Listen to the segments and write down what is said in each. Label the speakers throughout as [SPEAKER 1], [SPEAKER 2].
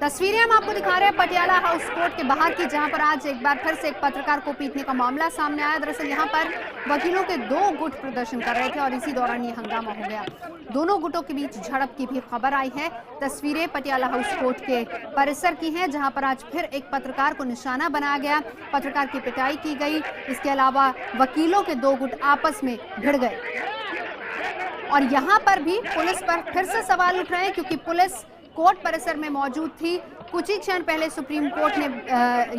[SPEAKER 1] तस्वीरें हम आपको दिखा रहे हैं पटियाला हाउस कोर्ट के बाहर की, जहां पर आज एक बार फिर से एक पत्रकार को पीटने का मामला सामने आया। दरअसल यहां पर वकीलों के दो गुट प्रदर्शन कर रहे थे और इसी दौरान ये हंगामा हो गया। दोनों गुटों के बीच झड़प की भी खबर आई है। तस्वीरें पटियाला हाउस कोर्ट के परिसर की हैं, जहां पर आज फिर एक पत्रकार को निशाना बनाया गया, पत्रकार की पिटाई की गई। इसके अलावा वकीलों के दो गुट आपस में भिड़ गए और यहाँ पर भी पुलिस पर फिर से सवाल उठ रहे हैं, क्योंकि पुलिस कोर्ट परिसर में मौजूद थी। कुछ ही क्षण पहले सुप्रीम कोर्ट ने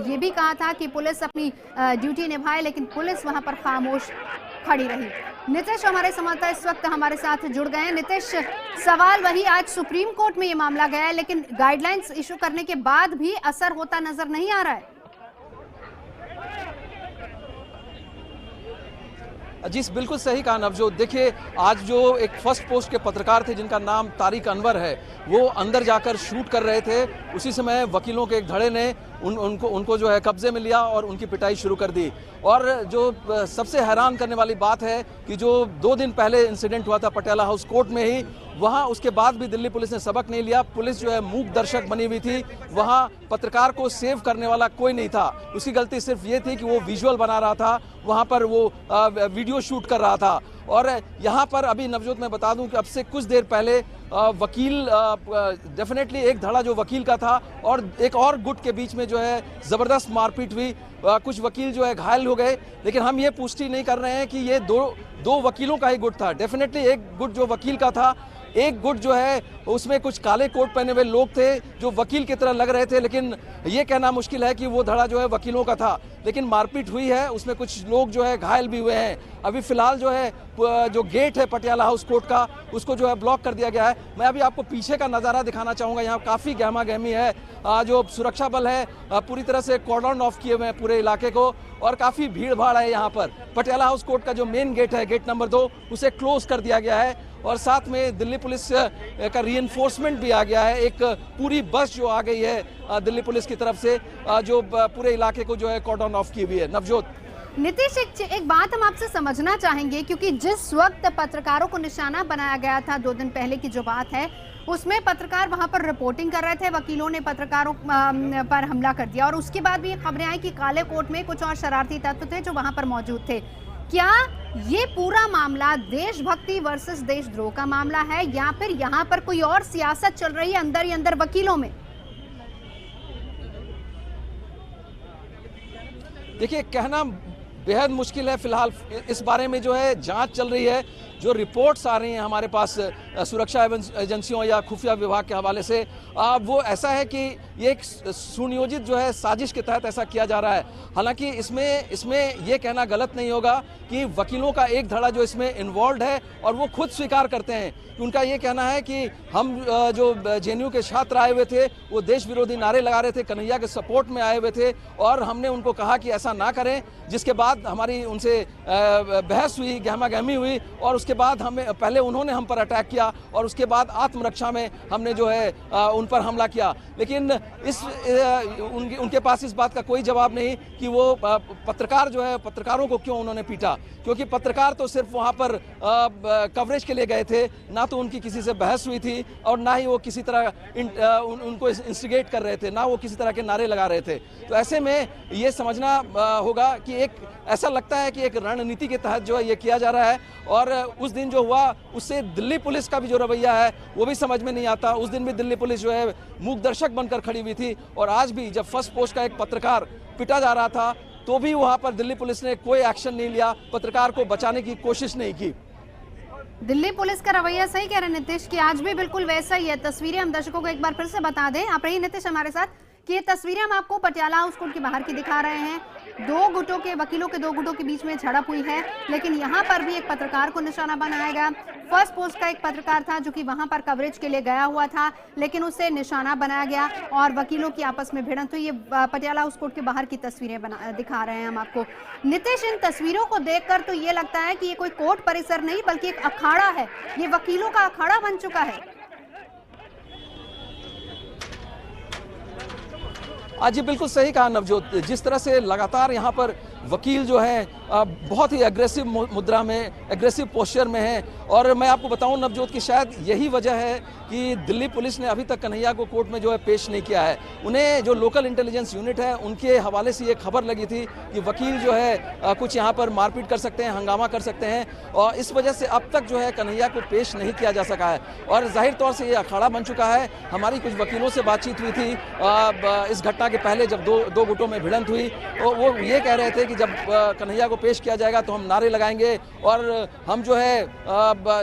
[SPEAKER 1] ये भी कहा था कि पुलिस अपनी ड्यूटी निभाए, लेकिन पुलिस वहां पर खामोश खड़ी रही। नितेश हमारे संवाददाता इस वक्त हमारे साथ जुड़ गए हैं। नितेश, सवाल वही, आज सुप्रीम कोर्ट में ये मामला गया है, लेकिन गाइडलाइंस इशू करने के बाद भी असर होता नजर नहीं आ रहा है।
[SPEAKER 2] जी बिल्कुल सही कहा नवजोत। देखिए, आज जो एक फर्स्ट पोस्ट के पत्रकार थे जिनका नाम तारिक अनवर है, वो अंदर जाकर शूट कर रहे थे। उसी समय वकीलों के एक धड़े ने उनको जो है कब्जे में लिया और उनकी पिटाई शुरू कर दी। और जो सबसे हैरान करने वाली बात है कि जो 2 दिन पहले इंसिडेंट हुआ था पटियाला हाउस कोर्ट में ही, वहाँ उसके बाद भी दिल्ली पुलिस ने सबक नहीं लिया। पुलिस जो है मूक दर्शक बनी हुई थी। वहाँ पत्रकार को सेव करने वाला कोई नहीं था। उसकी गलती सिर्फ ये थी कि वो विजुअल बना रहा था, वहाँ पर वो वीडियो शूट कर रहा था। और यहाँ पर अभी नवजोत मैं बता दूं कि अब से कुछ देर पहले वकील डेफिनेटली एक धड़ा जो वकील का था और एक और गुट के बीच में जो है ज़बरदस्त मारपीट हुई। कुछ वकील जो है घायल हो गए, लेकिन हम ये पुष्टि नहीं कर रहे हैं कि ये दो वकीलों का ही गुट था। डेफिनेटली एक गुट जो वकील का था, एक गुट जो है उसमें कुछ काले कोट पहने हुए लोग थे जो वकील की तरह लग रहे थे, लेकिन ये कहना मुश्किल है कि वो धड़ा जो है वकीलों का था। लेकिन मारपीट हुई है, उसमें कुछ लोग जो है घायल भी हुए हैं। अभी फिलहाल जो है जो गेट है पटियाला हाउस कोर्ट का, उसको जो है ब्लॉक कर दिया गया है। मैं अभी आपको पीछे का नज़ारा दिखाना चाहूँगा। यहाँ काफ़ी गहमा गहमी है। जो सुरक्षा बल है पूरी तरह से कॉर्डन ऑफ किए हुए हैं पूरे इलाके को, और काफ़ी भीड़ भाड़ है यहाँ पर। पटियाला हाउस कोर्ट का जो मेन गेट है, गेट नंबर 2, उसे क्लोज कर दिया गया है और साथ में दिल्ली पुलिस का रीइंफोर्समेंट भी आ गया है। एक पूरी बस जो आ गई है दिल्ली पुलिस की तरफ से, जो पूरे इलाके को जो है कॉर्डन ऑफ की हुई है। नवजोत।
[SPEAKER 1] नीतीश, एक बात हम आपसे समझना चाहेंगे, क्योंकि जिस वक्त पत्रकारों को निशाना बनाया गया था 2 दिन पहले की जो बात है, उसमें पत्रकार वहां पर रिपोर्टिंग कर रहे थे, वकीलों ने पत्रकारों पर हमला कर दिया और उसके बाद भी खबरें आई कि काले कोट में कुछ और शरारती तत्व थे जो वहां पर मौजूद थे। क्या ये पूरा मामला देशभक्ति वर्सेस देशद्रोह का मामला है, या फिर यहाँ पर कोई और सियासत चल रही है अंदर ही अंदर वकीलों में?
[SPEAKER 2] देखिए, कहना बेहद मुश्किल है। फिलहाल इस बारे में जो है जांच चल रही है। जो रिपोर्ट्स आ रही हैं हमारे पास सुरक्षा एजेंसियों या खुफिया विभाग के हवाले से, वो ऐसा है कि ये एक सुनियोजित जो है साजिश के तहत ऐसा किया जा रहा है। हालांकि इसमें ये कहना गलत नहीं होगा कि वकीलों का एक धड़ा जो इसमें इन्वॉल्व है, और वो खुद स्वीकार करते हैं कि उनका ये कहना है कि हम जो जेएनयू के छात्र आए हुए थे वो देश विरोधी नारे लगा रहे थे, कन्हैया के सपोर्ट में आए हुए थे, और हमने उनको कहा कि ऐसा ना करें। जिसके बाद हमारी उनसे बहस हुई, गहमा गहमी हुई, और उसके बाद हमें पहले उन्होंने हम पर अटैक किया और उसके बाद आत्मरक्षा में हमने जो है उन पर हमला किया। लेकिन उनके पास इस बात का कोई जवाब नहीं कि वो पत्रकार जो है, पत्रकारों को क्यों उन्होंने पीटा, क्योंकि पत्रकार तो सिर्फ वहाँ पर कवरेज के लिए गए थे। ना तो उनकी किसी से बहस हुई थी और ना ही वो किसी तरह उनको इंस्टिगेट कर रहे थे, ना वो किसी तरह के नारे लगा रहे थे। तो ऐसे में ये समझना होगा कि एक ऐसा लगता है कि एक रणनीति के तहत जो है ये किया जा रहा है। और उस दिन जो हुआ उससे दिल्ली पुलिस का भी जो रवैया है वो भी समझ में नहीं आता। उस दिन भी दिल्ली पुलिस जो है मूक दर्शक बनकर खड़ी हुई थी, और आज भी जब फर्स्ट पोस्ट का एक पत्रकार पिटा जा रहा था तो भी वहां पर दिल्ली पुलिस ने कोई एक्शन नहीं लिया, पत्रकार को बचाने की कोशिश नहीं की।
[SPEAKER 1] दिल्ली पुलिस का रवैया सही कह रहे हैं नीतीश कि आज भी बिल्कुल वैसा ही है। तस्वीरें हम दर्शकों को एक बार फिर से बता दें, आप रही नीतीश हमारे साथ, कि ये तस्वीरें हम आपको पटियाला हाउस कोर्ट के बाहर की दिखा रहे हैं। वकीलों के दो गुटों के बीच में झड़प हुई है, लेकिन यहाँ पर भी एक पत्रकार को निशाना बनाया गया। फर्स्ट पोस्ट का एक पत्रकार था जो कि वहां पर कवरेज के लिए गया हुआ था, लेकिन उसे निशाना बनाया गया और वकीलों की आपस में भिड़ंत हुई। ये पटियाला हाउस कोर्ट के बाहर की तस्वीरें दिखा रहे हैं हम आपको। नीतीश, इन तस्वीरों को देखकर तो ये लगता है कि ये कोई कोर्ट परिसर नहीं बल्कि एक अखाड़ा है, ये वकीलों का अखाड़ा बन चुका है।
[SPEAKER 2] आज जी बिल्कुल सही कहा नवजोत। जिस तरह से लगातार यहाँ पर वकील जो हैं बहुत ही एग्रेसिव मुद्रा में, एग्रेसिव पोस्चर में हैं। और मैं आपको बताऊं नवजोत की शायद यही वजह है कि दिल्ली पुलिस ने अभी तक कन्हैया को कोर्ट में जो है पेश नहीं किया है। उन्हें जो लोकल इंटेलिजेंस यूनिट है उनके हवाले से ये खबर लगी थी कि वकील जो है कुछ यहाँ पर मारपीट कर सकते हैं, हंगामा कर सकते हैं, और इस वजह से अब तक जो है कन्हैया को पेश नहीं किया जा सका है। और जाहिर तौर से ये अखाड़ा बन चुका है। हमारी कुछ वकीलों से बातचीत हुई थी इस घटना के पहले, जब दो गुटों में भिड़ंत हुई, तो वो ये कह रहे थे कि जब कन्हैया को पेश किया जाएगा तो हम नारे लगाएंगे और हम जो है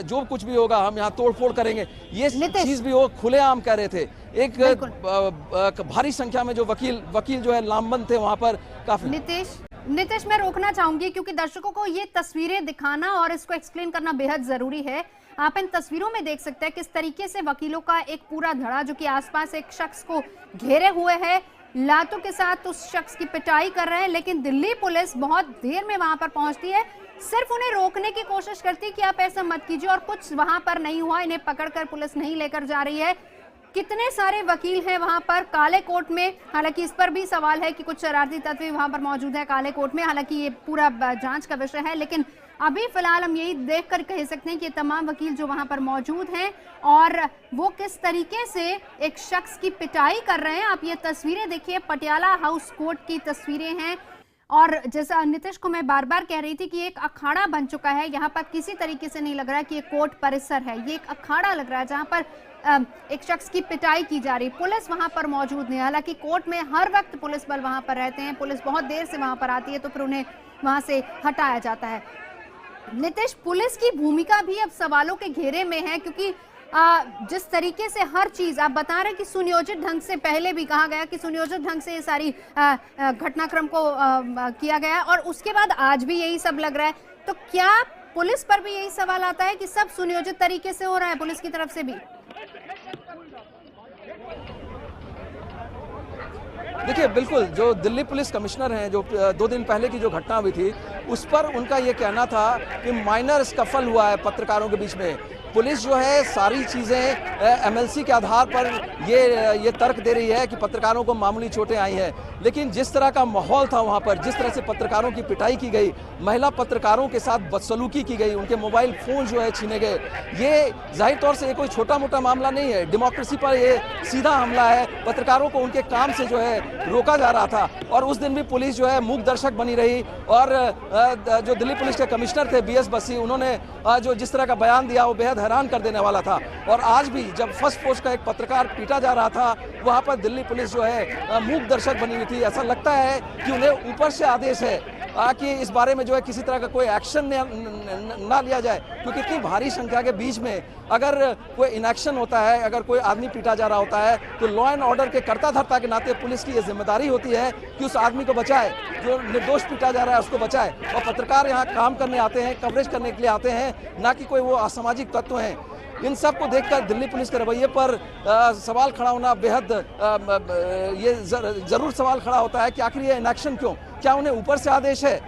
[SPEAKER 2] जो कुछ भी होगा हम यहाँ तोड़फोड़ करेंगे। ये चीज भी वो खुलेआम कह रहे थे। एक भारी संख्या में जो वकील जो है लामबंद थे वहां पर काफी।
[SPEAKER 1] नितेश मैं रोकना चाहूंगी क्योंकि दर्शकों को ये तस्वीरें दिखाना और इसको एक्सप्लेन करना बेहद जरूरी है। आप इन तस्वीरों में देख सकते हैं किस तरीके से वकीलों का एक पूरा धड़ा जो कि आसपास एक शख्स को घेरे हुए है, लातों के साथ उस शख्स की पिटाई कर रहे हैं, लेकिन दिल्ली पुलिस बहुत देर में वहां पर पहुंचती है, सिर्फ उन्हें रोकने की कोशिश करती है कि आप ऐसा मत कीजिए, और कुछ वहां पर नहीं हुआ। इन्हें पकड़कर पुलिस नहीं लेकर जा रही है। कितने सारे वकील हैं वहां पर काले कोट में, हालांकि इस पर भी सवाल है कि कुछ शरारती तत्व भी वहां पर मौजूद है काले कोट में, हालांकि ये पूरा जांच का विषय है, लेकिन अभी फिलहाल हम यही देखकर कह सकते हैं कि तमाम वकील जो वहां पर मौजूद हैं और वो किस तरीके से एक शख्स की पिटाई कर रहे हैं। आप ये तस्वीरें देखिए, पटियाला हाउस कोर्ट की तस्वीरें हैं, और जैसा नितिश को मैं बार बार कह रही थी कि एक अखाड़ा बन चुका है। यहाँ पर किसी तरीके से नहीं लग रहा है कि ये कोर्ट परिसर है, ये एक अखाड़ा लग रहा है जहाँ पर एक शख्स की पिटाई की जा रही। पुलिस वहां पर मौजूद नहीं, हालांकि कोर्ट में हर वक्त पुलिस बल वहां पर रहते हैं, पुलिस बहुत देर से वहां पर आती है तो फिर उन्हें वहां से हटाया जाता है। नितिश, पुलिस की भूमिका भी अब सवालों के घेरे में है, क्योंकि जिस तरीके से हर चीज आप बता रहे हैं कि सुनियोजित ढंग से, पहले भी कहा गया कि सुनियोजित ढंग से ये सारी घटनाक्रम को किया गया, और उसके बाद आज भी यही सब लग रहा है, तो क्या पुलिस पर भी यही सवाल आता है कि सब सुनियोजित तरीके से हो रहा है पुलिस की तरफ से भी?
[SPEAKER 2] देखिए, बिल्कुल जो दिल्ली पुलिस कमिश्नर हैं, जो 2 दिन पहले की जो घटना हुई थी उस पर उनका ये कहना था कि माइनर स्कफल हुआ है पत्रकारों के बीच में। पुलिस जो है सारी चीज़ें एमएलसी के आधार पर ये तर्क दे रही है कि पत्रकारों को मामूली चोटें आई हैं, लेकिन जिस तरह का माहौल था वहाँ पर, जिस तरह से पत्रकारों की पिटाई की गई, महिला पत्रकारों के साथ बदसलूकी की गई, उनके मोबाइल फ़ोन जो है छीने गए, ये जाहिर तौर से ये कोई छोटा मोटा मामला नहीं है। डेमोक्रेसी पर ये सीधा हमला है। पत्रकारों को उनके काम से जो है रोका जा रहा था, और उस दिन भी पुलिस जो है मूक दर्शक बनी रही। और जो दिल्ली पुलिस के कमिश्नर थे BS बसी, उन्होंने जो जिस तरह का बयान दिया वो बेहद हैरान कर देने वाला था। और आज भी जब फर्स्ट पोस्ट का एक पत्रकार पीटा जा रहा था, वहां पर दिल्ली पुलिस जो है मूक दर्शक बनी हुई थी। ऐसा लगता है कि उन्हें ऊपर से आदेश है कि इस बारे में जो है किसी तरह का कोई एक्शन ना लिया जाए, क्योंकि इतनी भारी संख्या के बीच में अगर कोई इनएक्शन होता है, अगर कोई आदमी पीटा जा रहा होता है, तो लॉ एंड ऑर्डर के कर्ता धर्ता के नाते पुलिस की ये जिम्मेदारी होती है कि उस आदमी को बचाए, जो निर्दोष पीटा जा रहा है उसको बचाए। और पत्रकार यहाँ काम करने आते हैं, कवरेज करने के लिए आते हैं, ना कि कोई वो असामाजिक तत्व हैं। इन सब को देखकर दिल्ली पुलिस के रवैये पर सवाल खड़ा होना बेहद ये जरूर सवाल खड़ा होता है कि आखिर ये इनएक्शन क्यों? क्या उन्हें ऊपर से आदेश है?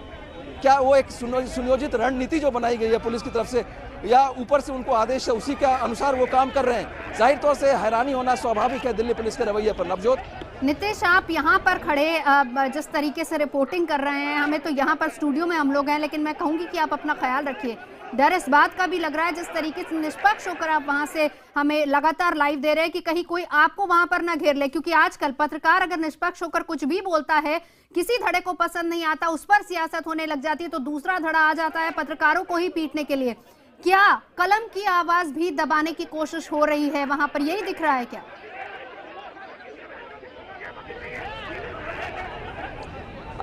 [SPEAKER 2] क्या वो एक सुनियोजित रणनीति जो बनाई गई है पुलिस की तरफ से, या ऊपर से उनको आदेश है, उसी के अनुसार वो काम कर रहे हैं? जाहिर तौर से हैरानी होना स्वाभाविक है दिल्ली पुलिस के रवैये पर। नवजोत,
[SPEAKER 1] नितेश, आप यहाँ पर खड़े जिस तरीके से रिपोर्टिंग कर रहे हैं, हमें तो यहाँ पर स्टूडियो में हम लोग हैं, लेकिन मैं कहूँगी कि आप अपना ख्याल रखिए। डर इस बात का भी लग रहा है जिस तरीके से निष्पक्ष होकर आप वहां से हमें लगातार लाइव दे रहे हैं कि कहीं कोई आपको वहां पर ना घेर ले, क्योंकि आजकल पत्रकार अगर निष्पक्ष होकर कुछ भी बोलता है, किसी धड़े को पसंद नहीं आता, उस पर सियासत होने लग जाती है, तो दूसरा धड़ा आ जाता है पत्रकारों को ही पीटने के लिए। क्या कलम की आवाज भी दबाने की कोशिश हो रही है वहां पर, यही दिख रहा है क्या?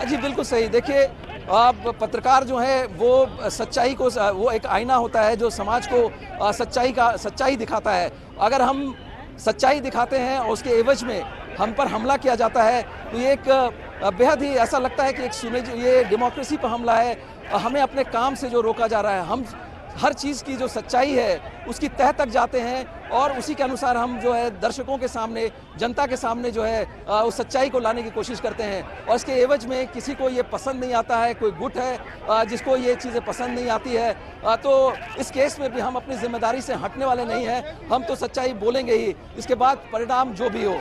[SPEAKER 2] जी बिल्कुल सही। देखिए, आप पत्रकार जो है वो सच्चाई को, वो एक आईना होता है जो समाज को सच्चाई दिखाता है। अगर हम सच्चाई दिखाते हैं और उसके एवज में हम पर हमला किया जाता है, तो ये एक बेहद ही ऐसा लगता है कि ये डेमोक्रेसी पर हमला है। हमें अपने काम से जो रोका जा रहा है, हम हर चीज़ की जो सच्चाई है उसकी तह तक जाते हैं और उसी के अनुसार हम जो है दर्शकों के सामने, जनता के सामने जो है उस सच्चाई को लाने की कोशिश करते हैं। और इसके एवज में किसी को ये पसंद नहीं आता है, कोई गुट है जिसको ये चीज़ें पसंद नहीं आती है, तो इस केस में भी हम अपनी जिम्मेदारी से हटने वाले नहीं हैं। हम तो सच्चाई बोलेंगे ही, इसके बाद परिणाम जो भी हो।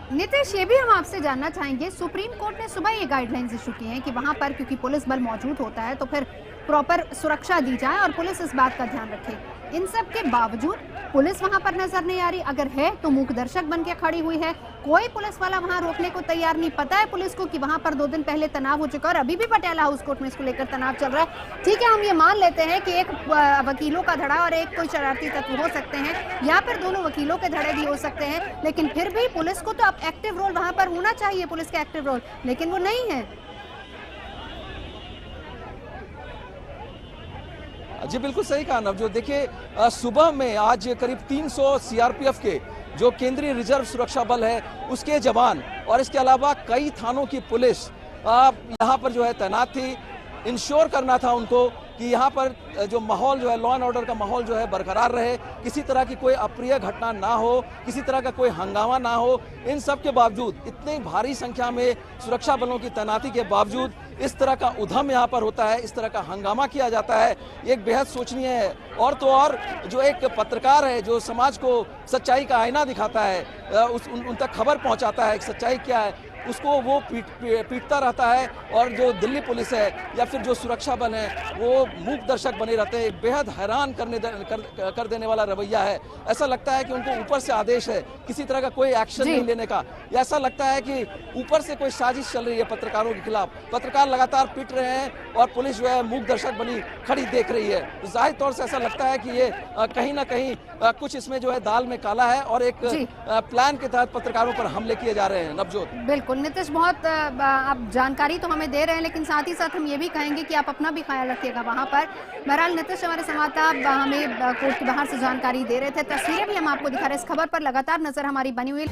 [SPEAKER 1] नितेश, ये भी हम आपसे जानना चाहेंगे, सुप्रीम कोर्ट ने सुबह ये गाइडलाइंस इशू की हैं कि वहां पर क्योंकि पुलिस बल मौजूद होता है तो फिर प्रॉपर सुरक्षा दी जाए और पुलिस इस बात का ध्यान रखे। इन सब के बावजूद पुलिस वहां पर नजर नहीं आ रही, अगर है तो मूक दर्शक बन के खड़ी हुई है, कोई पुलिस वाला वहां रोकने को तैयार नहीं। पता है पुलिस को कि वहां पर 2 दिन पहले तनाव हो चुका है और अभी भी पटियाला हाउस कोर्ट में इसको लेकर तनाव चल रहा है। ठीक है, हम ये मान लेते हैं कि एक वकीलों का धड़ा और एक कोई शरारती तत्व हो सकते हैं, या फिर दोनों वकीलों के धड़े भी हो सकते हैं, लेकिन फिर भी पुलिस को तो अब एक्टिव रोल वहां पर होना चाहिए, पुलिस का एक्टिव रोल, लेकिन वो नहीं है।
[SPEAKER 2] जी बिल्कुल सही कहा नवजोत। देखिए सुबह में आज करीब 300 सीआरपीएफ के जो केंद्रीय रिजर्व सुरक्षा बल है उसके जवान और इसके अलावा कई थानों की पुलिस यहाँ पर जो है तैनात थी। इंश्योर करना था उनको कि यहाँ पर जो माहौल जो है, लॉ एंड ऑर्डर का माहौल जो है बरकरार रहे, किसी तरह की कोई अप्रिय घटना ना हो, किसी तरह का कोई हंगामा ना हो। इन सब के बावजूद, इतनी भारी संख्या में सुरक्षा बलों की तैनाती के बावजूद इस तरह का उधम यहाँ पर होता है, इस तरह का हंगामा किया जाता है, एक बेहद शोचनीय है। और तो और जो एक पत्रकार है जो समाज को सच्चाई का आईना दिखाता है, उन तक खबर पहुँचाता है सच्चाई क्या है, उसको वो पीटता रहता है। और जो दिल्ली पुलिस है या फिर जो सुरक्षा बल है वो मूक दर्शक बने रहते हैं। बेहद हैरान कर देने वाला रवैया है। ऐसा लगता है कि उनको ऊपर से आदेश है किसी तरह का कोई एक्शन नहीं लेने का, या ऐसा लगता है कि ऊपर से कोई साजिश चल रही है पत्रकारों के खिलाफ। पत्रकार लगातार पिट रहे हैं और पुलिस जो है मूक दर्शक बनी खड़ी देख रही है। तो जाहिर तौर से ऐसा लगता है कि ये कहीं ना कहीं कुछ इसमें जो है दाल में काला है और एक प्लान के तहत पत्रकारों पर हमले किए जा रहे हैं। नवजोत,
[SPEAKER 1] बिल्कुल नितिश, बहुत आप जानकारी तो हमें दे रहे हैं, लेकिन साथ ही साथ हम ये भी कहेंगे कि आप अपना भी ख्याल रखिएगा वहां पर। बहरहाल नितिश हमारे संवाददाता हमें कोर्ट के बाहर से जानकारी दे रहे थे, तस्वीरें भी हम आपको दिखा रहे हैं। इस खबर पर लगातार नजर हमारी बनी हुई।